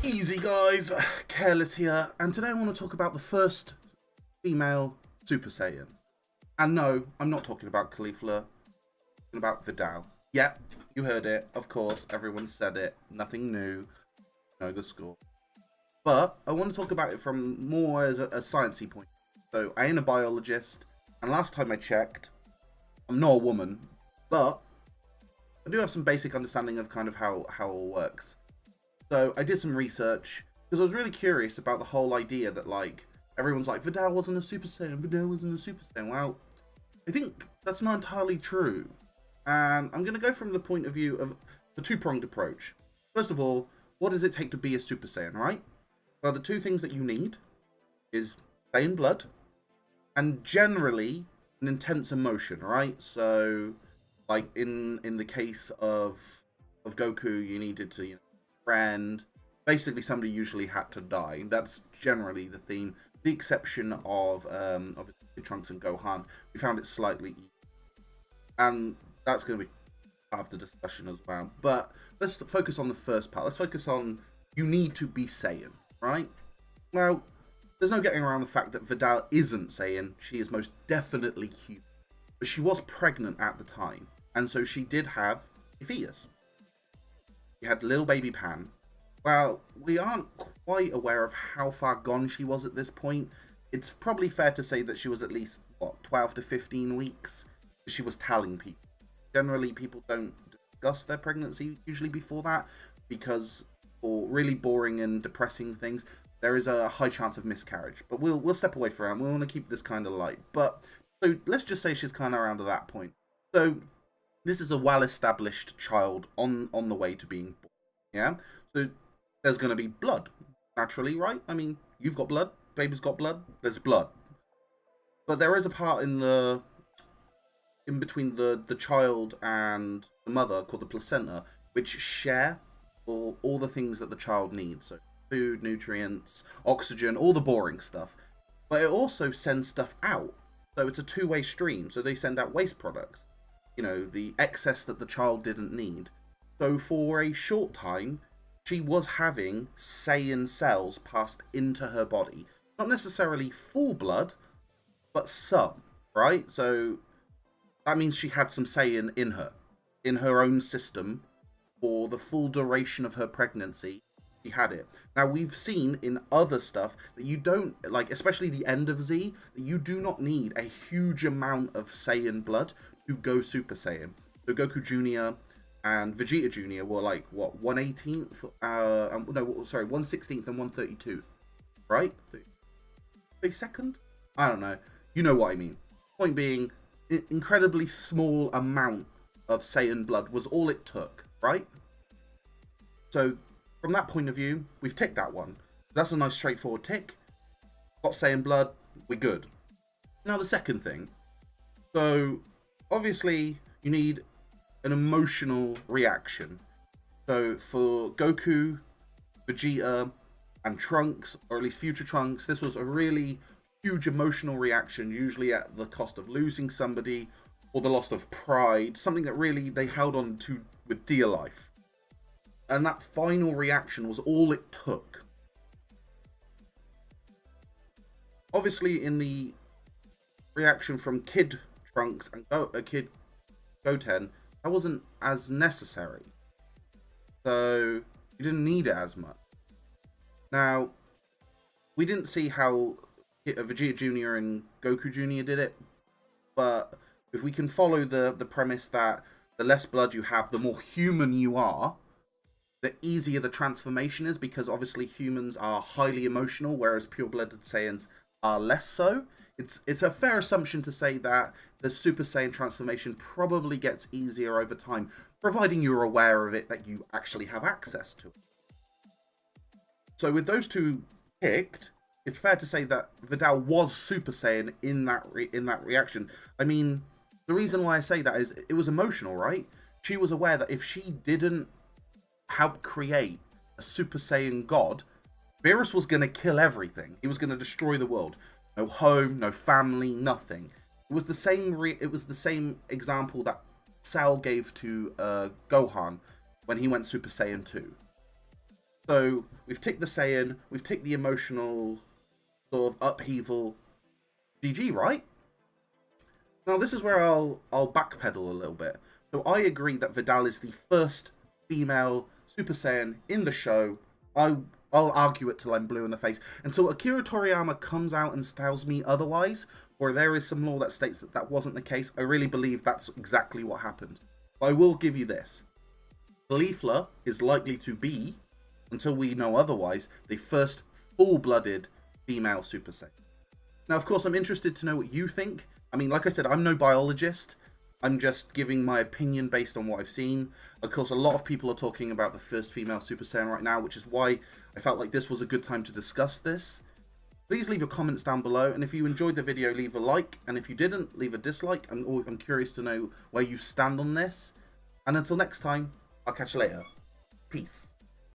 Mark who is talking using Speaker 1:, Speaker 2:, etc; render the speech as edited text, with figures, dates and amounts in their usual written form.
Speaker 1: Easy guys, Careless here, and today I want to talk about the first female Super Saiyan. And no, I'm not talking about Caulifla, I'm talking about Vidal. Yep, you heard it, of course, everyone said it, nothing new, know the score. But I want to talk about it from more as a sciencey point. So I ain't a biologist, and last time I checked, I'm not a woman, but I do have some basic understanding of kind of how it works. So I did some research because I was really curious about the whole idea that like everyone's like Vidal wasn't a Super Saiyan, Vidal wasn't a Super Saiyan. Well, I think that's not entirely true, and I'm going to go from the point of view of the two-pronged approach. First of all, what does it take to be a Super Saiyan, right? Well, the two things that you need is Saiyan blood and generally an intense emotion, right? So like in the case of Goku, you needed to friend, basically somebody usually had to die. That's generally the theme. The exception of obviously Trunks and Gohan, we found it slightly easy, and that's going to be part of the discussion as well. But let's focus on the first part. Let's focus on you need to be Saiyan, right? Well, there's no getting around the fact that Vidal isn't Saiyan. She is most definitely human, but she was pregnant at the time, and so she did have a fetus. You had little baby Pan. Well, we aren't quite aware of how far gone she was at this point. It's probably fair to say that she was at least, what, 12 to 15 weeks? She was telling people. Generally, people don't discuss their pregnancy usually before that, because for really boring and depressing things, there is a high chance of miscarriage. But we'll step away from that. We want to keep this kind of light. But, so let's just say she's kind of around to that point. So this is a well-established child on the way to being born, yeah? So there's going to be blood, naturally, right? I mean, you've got blood, baby's got blood, there's blood. But there is a part in between the child and the mother called the placenta, which share all the things that the child needs. So food, nutrients, oxygen, all the boring stuff. But it also sends stuff out. So it's a two-way stream. So they send out waste products. You know, the excess that the child didn't need. So for a short time, she was having Saiyan cells passed into her body. Not necessarily full blood, but some, right? So that means she had some Saiyan in her own system, for the full duration of her pregnancy. She had it. Now, we've seen in other stuff that you don't, like, especially the end of Z, that you do not need a huge amount of Saiyan blood to go Super Saiyan. So Goku Jr. and Vegeta Jr. were like, what, 1/18th? No, sorry, 1/16th and 1/32th, right? 32nd? I don't know. You know what I mean. Point being, incredibly small amount of Saiyan blood was all it took, right? So from that point of view, we've ticked that one. That's a nice straightforward tick. Got Saiyan blood, we're good. Now the second thing. So obviously you need an emotional reaction. So for Goku, Vegeta, and Trunks, or at least future Trunks, this was a really huge emotional reaction, usually at the cost of losing somebody or the loss of pride, something that really they held on to with dear life. And that final reaction was all it took. Obviously, in the reaction from Kid Trunks and Kid Goten, that wasn't as necessary. So you didn't need it as much. Now, we didn't see how Vegeta Jr. and Goku Jr. did it, but if we can follow the premise that the less blood you have, the more human you are, the easier the transformation is, because obviously humans are highly emotional, whereas pure-blooded Saiyans are less so. It's a fair assumption to say that the Super Saiyan transformation probably gets easier over time, providing you're aware of it, that you actually have access to it. So with those two picked, it's fair to say that Vidal was Super Saiyan in that reaction. I mean, the reason why I say that is it was emotional, right? She was aware that if she didn't help create a Super Saiyan god, Beerus was going to kill everything. He was going to destroy the world. No home, no family, nothing. It was the same. It was the same example that Cell gave to Gohan. when he went Super Saiyan 2. So we've ticked the Saiyan, we've ticked the emotional sort of upheaval. GG, right? Now this is where I'll backpedal a little bit. So I agree that Vidal is the first female Super Saiyan in the show. I'll argue it till I'm blue in the face. Until Akira Toriyama comes out and tells me otherwise, or there is some law that states that that wasn't the case, I really believe that's exactly what happened. But I will give you this. Caulifla is likely to be, until we know otherwise, the first full-blooded female Super Saiyan. Now, of course, I'm interested to know what you think. I mean, like I said, I'm no biologist. I'm just giving my opinion based on what I've seen. Of course, a lot of people are talking about the first female Super Saiyan right now, which is why I felt like this was a good time to discuss this. Please leave your comments down below, and if you enjoyed the video, leave a like, and if you didn't, leave a dislike. I'm curious to know where you stand on this. And until next time, I'll catch you later. Peace.